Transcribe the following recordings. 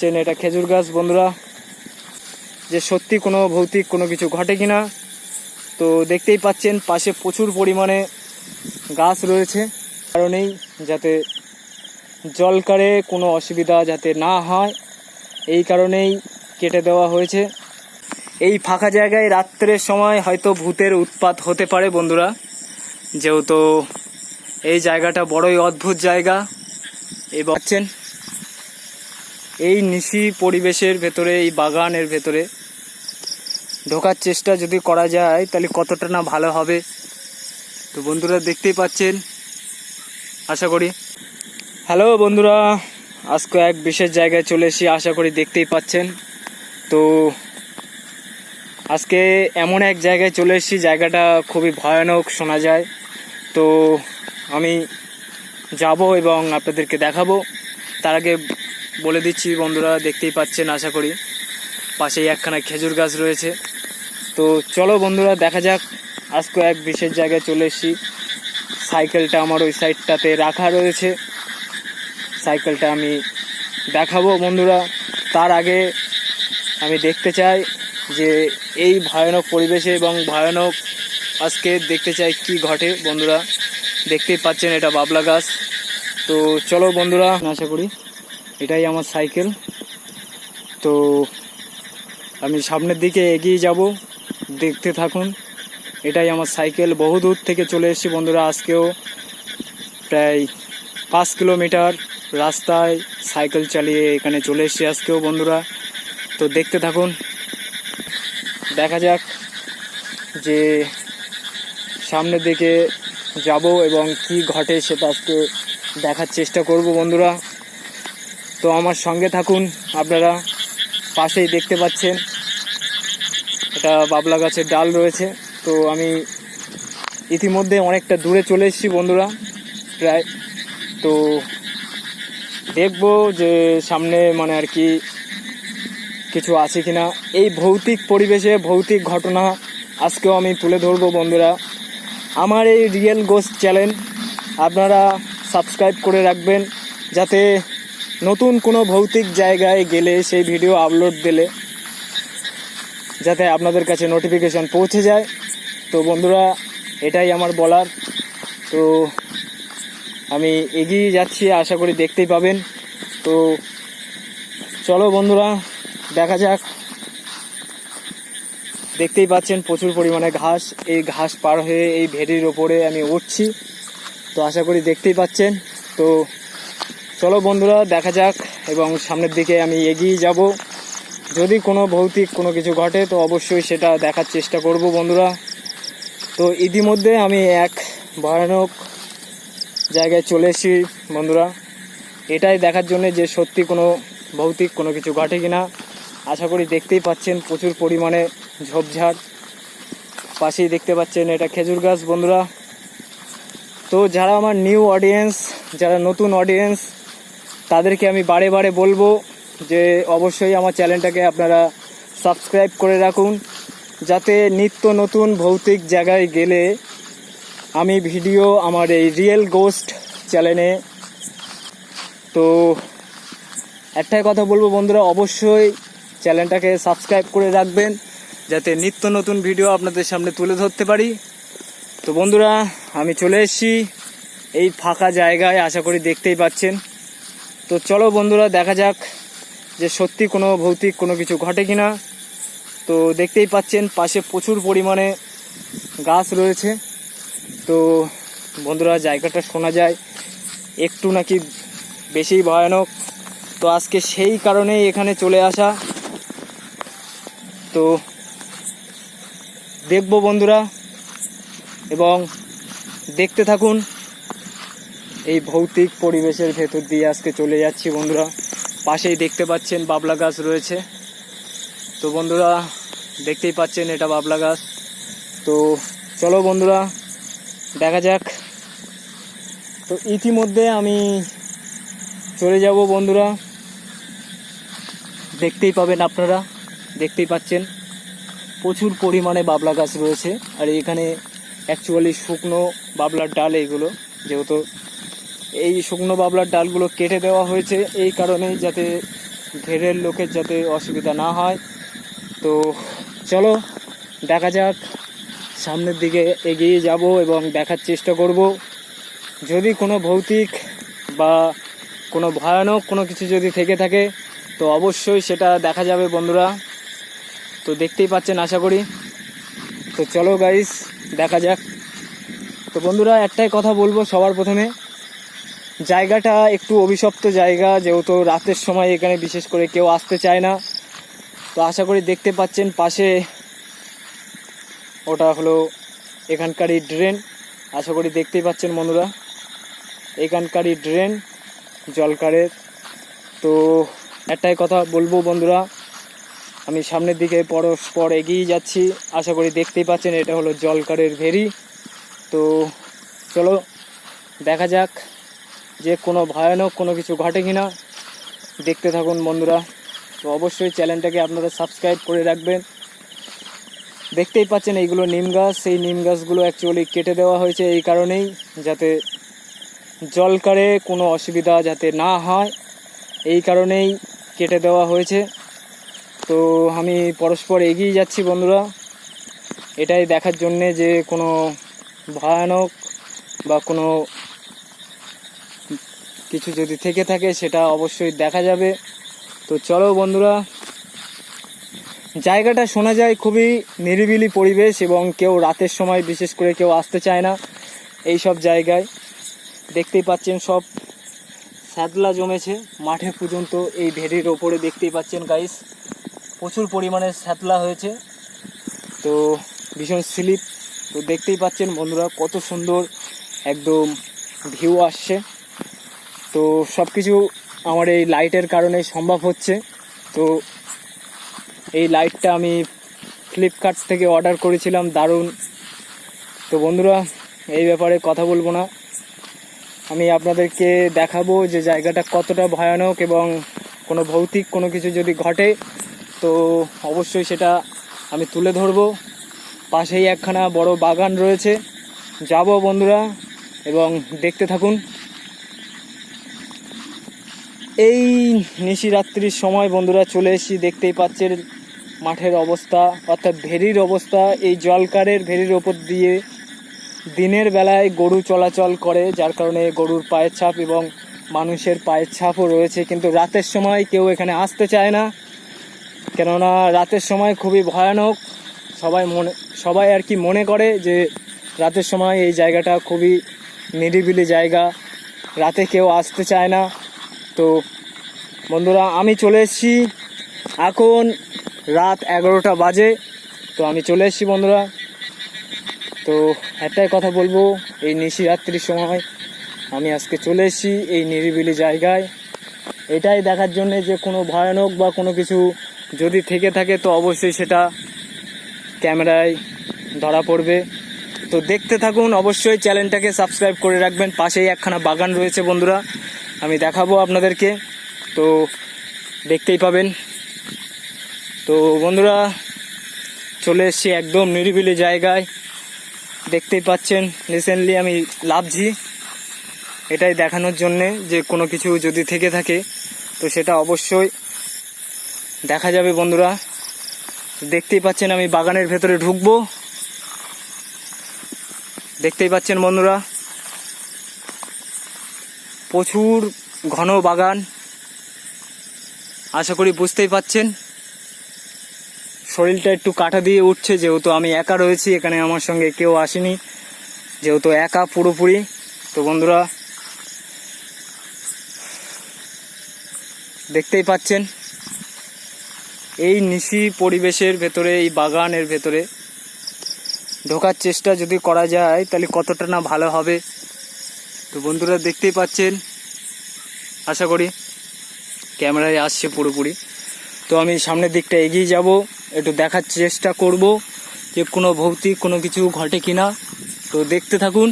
পাচ্ছেন এটা খেজুর গাছ বন্ধুরা, যে সত্যি কোনো ভৌতিক কোনো কিছু ঘটে কিনা। তো দেখতেই পাচ্ছেন পাশে প্রচুর পরিমাণে গাছ রয়েছে, কারণেই যাতে জলকারে কোনো অসুবিধা যাতে না হয় এই কারণেই কেটে দেওয়া হয়েছে। এই ফাঁকা জায়গায় রাত্রের সময় হয়তো ভূতের উৎপাত হতে পারে বন্ধুরা, যেহেতু এই জায়গাটা বড়ই অদ্ভুত জায়গা। এই পাচ্ছেন এই নিশি পরিবেশের ভেতরে, এই বাগানের ভেতরে ঢোকার চেষ্টা যদি করা যায় তাহলে কতটা না ভালো হবে। তো বন্ধুরা দেখতেই পাচ্ছেন, আশা করি। হ্যালো বন্ধুরা, আজকে এক বিশেষ জায়গায় চলে এসেছি, আশা করি দেখতেই পাচ্ছেন। তো আজকে এমন এক জায়গায় চলে এসেছি, জায়গাটা খুবই ভয়ানক শোনা যায়। তো আমি যাব এবং আপনাদেরকে দেখাবো। তার আগে বলে দিচ্ছি বন্ধুরা, দেখতেই পাচ্ছেন আশা করি পাশেই একখানা খেজুর গাছ রয়েছে। তো চলো বন্ধুরা দেখা যাক। আজকে এক বিশেষ জায়গায় চলে এসেছি। সাইকেলটা আমার ওই সাইডটাতে রাখা রয়েছে, সাইকেলটা আমি দেখাবো বন্ধুরা। তার আগে আমি দেখতে চাই যে এই ভয়ানক পরিবেশে এবং ভয়ানক আজকে দেখতে চাই কি ঘটে বন্ধুরা। দেখতেই পাচ্ছেন এটা বাবলা গাছ। তো চলো বন্ধুরা, আশা করি এটাই আমার সাইকেল। তো আমি সামনের দিকে এগিয়ে যাব, দেখতে থাকুন। এটাই আমার সাইকেল, বহু দূর থেকে চলে এসেছি বন্ধুরা। আজকেও প্রায় 5 কিলোমিটার রাস্তায় সাইকেল চালিয়ে এখানে চলে এসেছি আজকেও বন্ধুরা। তো দেখতে থাকুন, দেখা যাক যে সামনের দিকে যাব এবং কি ঘটে সেটা আজকে দেখার চেষ্টা করব বন্ধুরা। তো আমার সঙ্গে থাকুন আপনারা। পাশেই দেখতে পাচ্ছেন এটা বাবলা গাছের ডাল রয়েছে। তো আমি ইতিমধ্যে অনেকটা দূরে চলে এসেছি বন্ধুরা প্রায়। তো দেখবো যে সামনে মানে আর কি কিছু আছে কিনা। এই ভৌতিক পরিবেশে ভৌতিক ঘটনা আজকেও আমি তুলে ধরবো বন্ধুরা। আমার এই রিয়েল গোস্ট চ্যানেল আপনারা সাবস্ক্রাইব করে রাখবেন, যাতে নতুন কোনো ভৌতিক জায়গায় গেলে সেই ভিডিও আপলোড দিলে যাতে আপনাদের কাছে নোটিফিকেশন পৌঁছে যায়। তো বন্ধুরা এটাই আমার বলার। তো আমি এগিয়ে যাচ্ছি, আশা করি দেখতেই পাবেন। তো চলো বন্ধুরা দেখা যাক। দেখতেই পাচ্ছেন প্রচুর পরিমাণে ঘাস, এই ঘাস পার হয়ে এই ভেড়ির ওপরে আমি উঠছি। তো আশা করি দেখতেই পাচ্ছেন। তো চলো বন্ধুরা দেখা যাক এবং সামনের দিকে আমি এগিয়ে যাব। যদি কোনো ভৌতিক কোনো কিছু ঘটে তো অবশ্যই সেটা দেখার চেষ্টা করব বন্ধুরা। তো ইতিমধ্যে আমি এক ভয়ানক জায়গায় চলে এসেছি বন্ধুরা, এটাই দেখার জন্য যে সত্যি কোনো ভৌতিক কোনো কিছু ঘটে কিনা। আশা করি দেখতেই পাচ্ছেন প্রচুর পরিমাণে ঝোপঝাড়, পাশেই দেখতে পাচ্ছেন এটা খেজুর গাছ বন্ধুরা। তো যারা আমার নিউ অডিয়েন্স, যারা নতুন অডিয়েন্স, তাদেরকে আমি বারে বারে বলবো যে অবশ্যই আমার চ্যানেলটাকে আপনারা সাবস্ক্রাইব করে রাখুন, যাতে নিত্য নতুন ভৌতিক জায়গায় গেলে আমি ভিডিও আমার এই রিয়েল গোস্ট চ্যানেলে। তো একটাই কথা বলবো বন্ধুরা, অবশ্যই চ্যানেলটাকে সাবস্ক্রাইব করে রাখবেন, যাতে নিত্য নতুন ভিডিও আপনাদের সামনে তুলে ধরতে পারি। তো বন্ধুরা আমি চলে এসেছি এই ফাঁকা জায়গায়, আশা করি দেখতেই পাচ্ছেন। তো চলো বন্ধুরা দেখা যাক যে সত্যি কোনো ভৌতিক কোনো কিছু ঘটে কিনা। তো দেখতেই পাচ্ছেন পাশে প্রচুর পরিমাণে গাছ রয়েছে। তো বন্ধুরা জায়গাটা শোনা যায় একটু নাকি বেশি ভয়ানক। তো আজকে সেই কারণেই এখানে চলে আসা। তো দেখবো বন্ধুরা এবং দেখতে থাকুন। এই ভৌতিক পরিবেশের ভেতর দিয়ে আজকে চলে যাচ্ছি বন্ধুরা। পাশেই দেখতে পাচ্ছেন বাবলা গাছ রয়েছে। তো বন্ধুরা দেখতেই পাচ্ছেন এটা বাবলা গাছ। তো চলো বন্ধুরা দেখা যাক। তো ইতিমধ্যে আমি চলে যাব বন্ধুরা, দেখতেই পাবেন আপনারা, দেখতেই পাচ্ছেন প্রচুর পরিমাণে বাবলা গাছ রয়েছে। আর এখানে অ্যাকচুয়ালি শুকনো বাবলার ডাল এইগুলো, যেহেতু এই শুকনো বাবলার ডালগুলো কেটে দেওয়া হয়েছে এই কারণেই যাতে ঘেরের লোকের যাতে অসুবিধা না হয়। তো চলো দেখা যাক, সামনের দিকে এগিয়ে যাব এবং দেখার চেষ্টা করব। যদি কোনো ভৌতিক বা কোনো ভয়ানক কোনো কিছু যদি থেকে থাকে তো অবশ্যই সেটা দেখা যাবে বন্ধুরা। তো দেখতেই পাচ্ছেন আশা করি। তো চলো গাইস দেখা যাক। তো বন্ধুরা একটাই কথা বলবো সবার প্রথমে, জায়গাটা একটু অভিশপ্ত জায়গা, যেহেতু রাতের সময় এখানে বিশেষ করে কেউ আসতে চায় না। তো আশা করি দেখতে পাচ্ছেন পাশে ওটা হলো এখানকারই ড্রেন। আশা করি দেখতেই পাচ্ছেন বন্ধুরা, এখানকারই ড্রেন জলকারের। তো একটাই কথা বলবো বন্ধুরা, আমি সামনের দিকে পরস্পর এগিয়ে যাচ্ছি। আশা করি দেখতেই পাচ্ছেন এটা হলো জলকারের ভেরি। তো চলো দেখা যাক যে কোনো ভয়ানক কোনো কিছু ঘটে কিনা। দেখতে থাকুন বন্ধুরা। তো অবশ্যই চ্যানেলটাকে আপনারা সাবস্ক্রাইব করে রাখবেন। দেখতেই পাচ্ছেন এইগুলো নিম গাছ। এই নিম গাছগুলো অ্যাকচুয়ালি কেটে দেওয়া হয়েছে এই কারণেই, যাতে জলকারে কোনো অসুবিধা যাতে না হয়, এই কারণেই কেটে দেওয়া হয়েছে। তো আমি পরস্পর এগিয়ে যাচ্ছি বন্ধুরা, এটাই দেখার জন্যে যে কোনো ভয়ানক বা কোনো কিছু যদি থেকে থাকে সেটা অবশ্যই দেখা যাবে। তো চলো বন্ধুরা, জায়গাটা শোনা যায় খুবই নিরিবিলি পরিবেশ এবং কেউ রাতের সময় বিশেষ করে কেউ আসতে চায় না এই সব জায়গায়। দেখতেই পাচ্ছেন সব শ্যাতলা জমেছে মাঠে পর্যন্ত, এই ভেরির ওপরে দেখতেই পাচ্ছেন গাইস প্রচুর পরিমাণে শ্যাতলা হয়েছে। তো ভীষণ স্লিপ। তো দেখতেই পাচ্ছেন বন্ধুরা কত সুন্দর একদম ভিউ আসছে। তো সব কিছু আমার এই লাইটের কারণে সম্ভব হচ্ছে। তো এই লাইটটা আমি ফ্লিপকার্ট থেকে অর্ডার করেছিলাম, দারুণ। তো বন্ধুরা এই ব্যাপারে কথা বলবো না, আমি আপনাদেরকে দেখাবো যে জায়গাটা কতটা ভয়ানক এবং কোনো ভৌতিক কোনো কিছু যদি ঘটে তো অবশ্যই সেটা আমি তুলে ধরবো। পাশেই একখানা বড় বাগান রয়েছে, যাব বন্ধুরা এবং দেখতে থাকুন। এই নিশিরাত্রির সময় বন্ধুরা চলে এসেছি, দেখতেই পাচ্ছেন মাঠের অবস্থা অর্থাৎ ভেরির অবস্থা। এই জলকারের ভেরির ওপর দিয়ে দিনের বেলায় গরু চলাচল করে, যার কারণে গরুর পায়ের ছাপ এবং মানুষের পায়ের ছাপও রয়েছে, কিন্তু রাতের সময় কেউ এখানে আসতে চায় না, কেননা রাতের সময় খুবই ভয়ানক। সবাই আর কি মনে করে যে রাতের সময় এই জায়গাটা খুবই নিরিবিলি জায়গা, রাতে কেউ আসতে চায় না। তো বন্ধুরা আমি চলে এসেছি, এখন রাত 11টা বাজে। তো আমি চলে এসেছি বন্ধুরা। তো একটাই কথা বলবো, এই নিশিরাত্রির সময় আমি আজকে চলে এসেছি এই নিরিবিলি জায়গায়, এটাই দেখার জন্যে যে কোনো ভয়ানক বা কোনো কিছু যদি থেকে থাকে তো অবশ্যই সেটা ক্যামেরায় ধরা পড়বে। তো দেখতে থাকুন, অবশ্যই চ্যানেলটাকে সাবস্ক্রাইব করে রাখবেন। পাশেই একখানা বাগান রয়েছে বন্ধুরা, আমি দেখাবো আপনাদেরকে, তো দেখতেই পাবেন। তো বন্ধুরা চলে এসেছি একদম নিরিবিলি জায়গায়, দেখতেই পাচ্ছেন রিসেন্টলি আমি লাফছি, এটাই দেখানোর জন্যে যে কোনো কিছু যদি থেকে থাকে তো সেটা অবশ্যই দেখা যাবে বন্ধুরা। দেখতেই পাচ্ছেন আমি বাগানের ভেতরে ঢুকবো, দেখতেই পাচ্ছেন বন্ধুরা প্রচুর ঘন বাগান। আশা করি বুঝতেই পাচ্ছেন, শরীরটা একটু কাঁটা দিয়ে উঠছে যেহেতু আমি একা রয়েছি এখানে, আমার সঙ্গে কেউ আসেনি, যেহেতু একা পুরোপুরি। তো বন্ধুরা দেখতেই পাচ্ছেন এই নিশি পরিবেশের ভেতরে, এই বাগানের ভেতরে ঢোকার চেষ্টা যদি করা যায় তাহলে কতটা না ভালো হবে। তো বন্ধুরা দেখতেই পাচ্ছেন, আশা করি ক্যামেরায় আসছে পুরোপুরি। তো আমি সামনের দিকটা এগিয়ে যাব, একটু দেখার চেষ্টা করব যে কোনো ভৌতিক কোনো কিছু ঘটে কিনা। তো দেখতে থাকুন,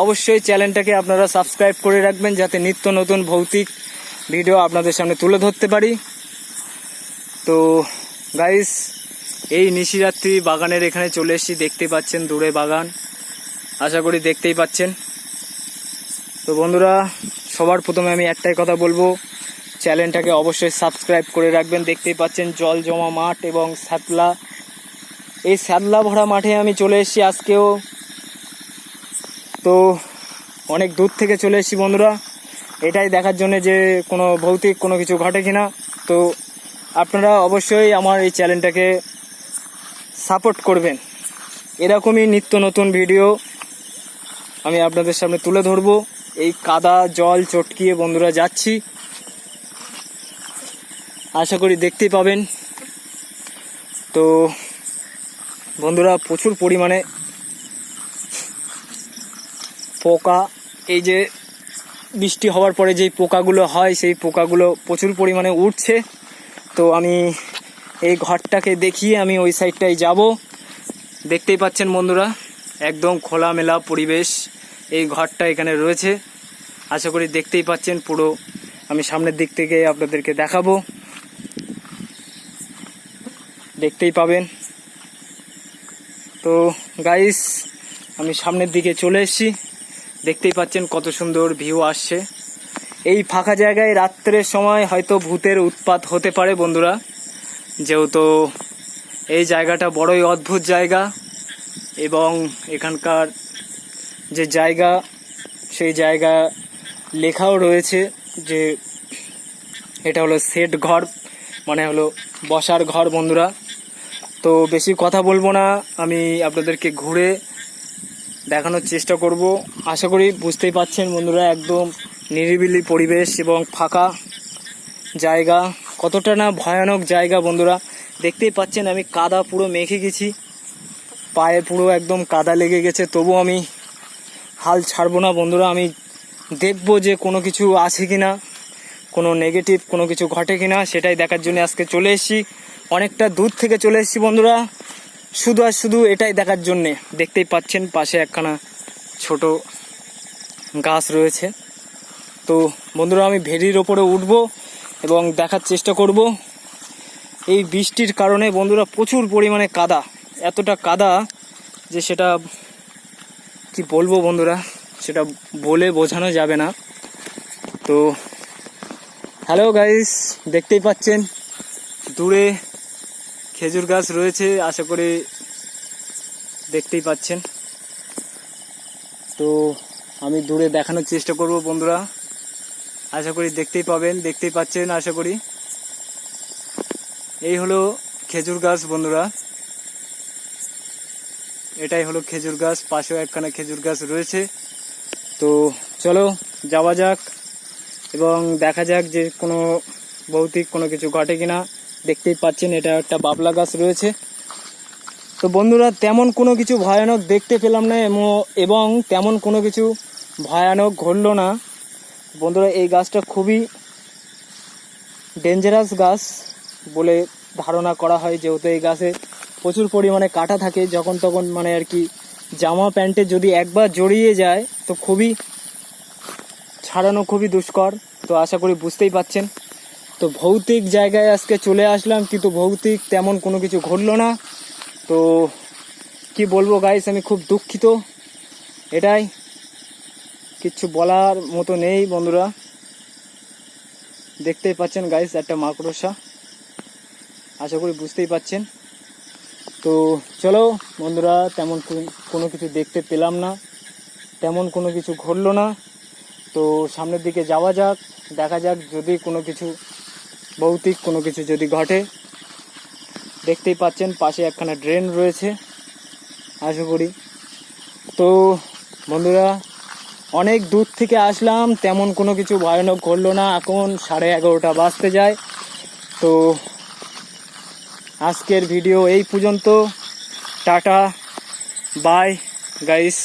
অবশ্যই চ্যানেলটাকে আপনারা সাবস্ক্রাইব করে রাখবেন যাতে নিত্য নতুন ভৌতিক ভিডিও আপনাদের সামনে তুলে ধরতে পারি। তো গাইস এই নিশিরাত্রি বাগানের এখানে চলে এসেছি, দেখতেই পাচ্ছেন দূরে বাগান, আশা করি দেখতেই পাচ্ছেন। তো বন্ধুরা সবার প্রথমে আমি একটাই কথা বলবো, চ্যানেলটাকে অবশ্যই সাবস্ক্রাইব করে রাখবেন। দেখতেই পাচ্ছেন জল জমা মাঠ এবং শ্যাতলা, এই শ্যাতলা ভরা মাঠে আমি চলে এসেছি আজকেও। তো অনেক দূর থেকে চলে এসেছি বন্ধুরা, এটাই দেখার জন্য যে কোনো ভৌতিক কোনো কিছু ঘটে কিনা। তো আপনারা অবশ্যই আমার এই চ্যানেলটাকে সাপোর্ট করবেন। এরকমই নিত্য নতুন ভিডিও আমি আপনাদের সামনে তুলে ধরবো। এই কাদা জল চটকিয়ে বন্ধুরা যাচ্ছি, আশা করি দেখতেই পাবেন। তো বন্ধুরা প্রচুর পরিমাণে পোকা, এই যে বৃষ্টি হওয়ার পরে যেই পোকাগুলো হয় সেই পোকাগুলো প্রচুর পরিমাণে উঠছে। তো আমি এই ঘরটাকে দেখিয়ে আমি ওই সাইডটায় যাব। দেখতেই পাচ্ছেন বন্ধুরা একদম খোলামেলা পরিবেশ এই ঘরটা এখানে রয়েছে। আশা করি দেখতেই পাচ্ছেন পুরো, আমি সামনের দিক থেকে আপনাদেরকে দেখাবো, দেখতেই পাবেন। তো গাইস আমি সামনের দিকে চলে এসেছি, দেখতেই পাচ্ছেন কত সুন্দর ভিউ আসছে। এই ফাঁকা জায়গায় রাত্রের সময় হয়তো ভূতের উৎপাত হতে পারে বন্ধুরা, যেহেতু এই জায়গাটা বড়ই অদ্ভুত জায়গা এবং এখানকার যে জায়গা সেই জায়গা লেখাও রয়েছে যে এটা হলো সেট ঘর, মানে হলো বসার ঘর বন্ধুরা। তো বেশি কথা বলবো না, আমি আপনাদেরকে ঘুরে দেখানোর চেষ্টা করব। আশা করি বুঝতেই পাচ্ছেন বন্ধুরা একদম নিরিবিলি পরিবেশ এবং ফাঁকা জায়গা, কতটা না ভয়ানক জায়গা বন্ধুরা। দেখতেই পাচ্ছেন আমি কাদা পুরো মেখে গেছি, পায়ে পুরো একদম কাদা লেগে গেছে, তবু আমি হাল ছাড়বো না বন্ধুরা। আমি দেখব যে কোনো কিছু আছে কিনা, কোনো নেগেটিভ কোনো কিছু ঘটে কিনা, সেটাই দেখার জন্য আজকে চলে এসেছি। অনেকটা দূর থেকে চলে এসেছি বন্ধুরা, শুধু আর শুধু এটাই দেখার জন্যে। দেখতেই পাচ্ছেন পাশে একখানা ছোট গাছ রয়েছে। তো বন্ধুরা আমি ভেরির ওপরে উঠবো এবং দেখার চেষ্টা করব। এই বৃষ্টির কারণে বন্ধুরা প্রচুর পরিমাণে কাদা, এতটা কাদা যে সেটা কি বলবো বন্ধুরা, সেটা বলে বোঝানো যাবে না। তো হ্যালো গাইস, দেখতেই পাচ্ছেন দূরে খেজুর গাছ রয়েছে, আশা করি দেখতেই পাচ্ছেন। তো আমি দূরে দেখানোর চেষ্টা করব বন্ধুরা, আশা করি দেখতেই পাবেন, দেখতেই পাচ্ছেন আশা করি। এই হলো খেজুর গাছ বন্ধুরা, এটাই হলো খেজুর গাছ, পাশেও একখানা খেজুর গাছ রয়েছে। তো চলো যাওয়া যাক এবং দেখা যাক যে কোনো ভৌতিক কোনো কিছু ঘটে কিনা। দেখতেই পাচ্ছেন এটা একটা বাবলা গাছ রয়েছে। তো বন্ধুরা তেমন কোনো কিছু ভয়ানক দেখতে পেলাম না এবং তেমন কোনো কিছু ভয়ানক ঘটল না বন্ধুরা। এই গাছটা খুবই ডেঞ্জারাস গাছ বলে ধারণা করা হয়, যেহেতু এই গাছে প্রচুর পরিমাণে কাঁটা থাকে, যখন তখন মানে আর কি জামা প্যান্টে যদি একবার জড়িয়ে যায় তো খুবই ছাড়ানো খুবই দুষ্কর। তো আশা করি বুঝতেই পাচ্ছেন। তো ভৌতিক জায়গায় আজকে চলে আসলাম, কিন্তু ভৌতিক তেমন কোনো কিছু ঘটলো না। তো কি বলবো গাইস, আমি খুব দুঃখিত, এটাই, কিচ্ছু বলার মতো নেই বন্ধুরা। দেখতেই পাচ্ছেন গাইস একটা মাকড়সা, আশা করি বুঝতেই পাচ্ছেন। তো চলো বন্ধুরা, তেমন কোনো কিছু দেখতে পেলাম না, তেমন কোনো কিছু ঘটলো না। তো সামনের দিকে যাওয়া যাক, দেখা যাক যদি কোনো কিছু ভৌতিক কোনো কিছু যদি ঘটে। দেখতেই পাচ্ছেন পাশে একখানা ড্রেন রয়েছে আশা করি। তো বন্ধুরা অনেক দূর থেকে আসলাম, তেমন কোনো কিছু ভয়ানক ঘটলো না। এখন 11:30 বাজতে যায়। তো আজকের ভিডিও এই পর্যন্ত, টাটা বাই গাইস।